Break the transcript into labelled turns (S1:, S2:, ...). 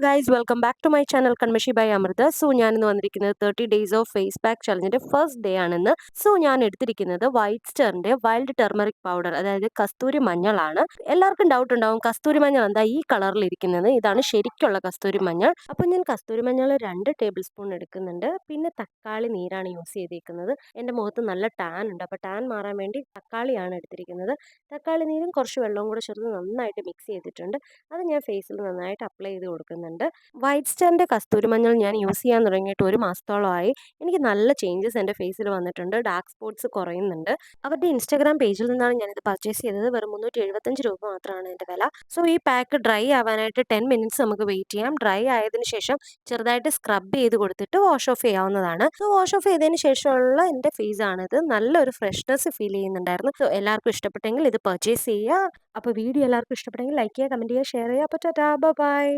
S1: Guys welcome back to my channel Kanmashi by Amritha. So ഞാനിന്ന് വന്നിരിക്കുന്നത് 30 days of face pack ചലഞ്ചിന്റെ first day ആണെന്ന്. So ഞാൻ എടുത്തിരിക്കുന്നത് വൈറ്റ് സ്റ്ററിന്റെ വൈൽഡ് ടെർമറിക് പൗഡർ, അതായത് കസ്തൂരി മഞ്ഞളാണ്. എല്ലാവർക്കും ഡൗട്ട് ഉണ്ടാവും കസ്തൂരി മഞ്ഞൾ എന്താ ഈ കളറിൽ ഇരിക്കുന്നത്, ഇതാണ് ശരിക്കുള്ള കസ്തൂരി മഞ്ഞൾ. അപ്പോൾ ഞാൻ കസ്തൂരി മഞ്ഞൾ 2 ടേബിൾ സ്പൂൺ എടുക്കുന്നുണ്ട്. പിന്നെ തക്കാളി നീരാണ് യൂസ് ചെയ്തിരിക്കുന്നത്. എൻ്റെ മുഖത്ത് നല്ല ടാൻ ഉണ്ട്, അപ്പോൾ ടാൻ മാറാൻ വേണ്ടി തക്കാളിയാണ് എടുത്തിരിക്കുന്നത്. തക്കാളി നീരും കുറച്ച് വെള്ളവും കൂടെ ചേർത്ത് നന്നായിട്ട് മിക്സ് ചെയ്തിട്ടുണ്ട്. അത് ഞാൻ ഫേസിൽ നന്നായിട്ട് അപ്ലൈ ചെയ്ത് കൊടുക്കുന്നുണ്ട്. വൈറ്റ് സ്റ്റാറിൻ്റെ കസ്തൂരി മഞ്ഞൾ ഞാൻ യൂസ് ചെയ്യാൻ തുടങ്ങിയിട്ട് 1 മാസത്തോളമായി. എനിക്ക് നല്ല ചേഞ്ചസ് എൻ്റെ ഫേസിൽ വന്നിട്ടുണ്ട്. ഡാർക്ക് സ്പോട്ട്സ് കുറയുന്നുണ്ട്. അവരുടെ ഇൻസ്റ്റാഗ്രാം പേജിൽ നിന്നാണ് ഞാനിത് പർച്ചേസ് ചെയ്തത്. വെറും 375 രൂപ മാത്രമാണ് എൻ്റെ വില. സോ ഈ പാക്ക് ഡ്രൈ ആവാനായിട്ട് 10 മിനിറ്റ്സ് നമുക്ക് വെയിറ്റ് ചെയ്യാം. ഡ്രൈ ആയതിനു ശേഷം ചെറുതായിട്ട് സ്ക്രബ് ചെയ്ത് കൊടുത്തിട്ട് വാഷ് ഓഫ് ചെയ്യാവുന്നതാണ്. സോ വാഷ് ഓഫ് ചെയ്തതിന് ശേഷമുള്ള എൻ്റെ ഫേസ് ആണിത്. നല്ലൊരു ഫ്രഷ്നെസ് ഫീൽ ചെയ്യുന്നുണ്ടായിരുന്നു. സോ എല്ലാവർക്കും ഇഷ്ടപ്പെട്ടെങ്കിൽ ഇത് പർച്ചേസ് ചെയ്യുക. അപ്പോൾ വീഡിയോ എല്ലാവർക്കും ഇഷ്ടപ്പെട്ടെങ്കിൽ ലൈക്ക് ചെയ്യുക, കമൻറ്റ് ചെയ്യുക, ഷെയർ ചെയ്യുക. അപ്പോൾ ടാറ്റാ, ബൈ.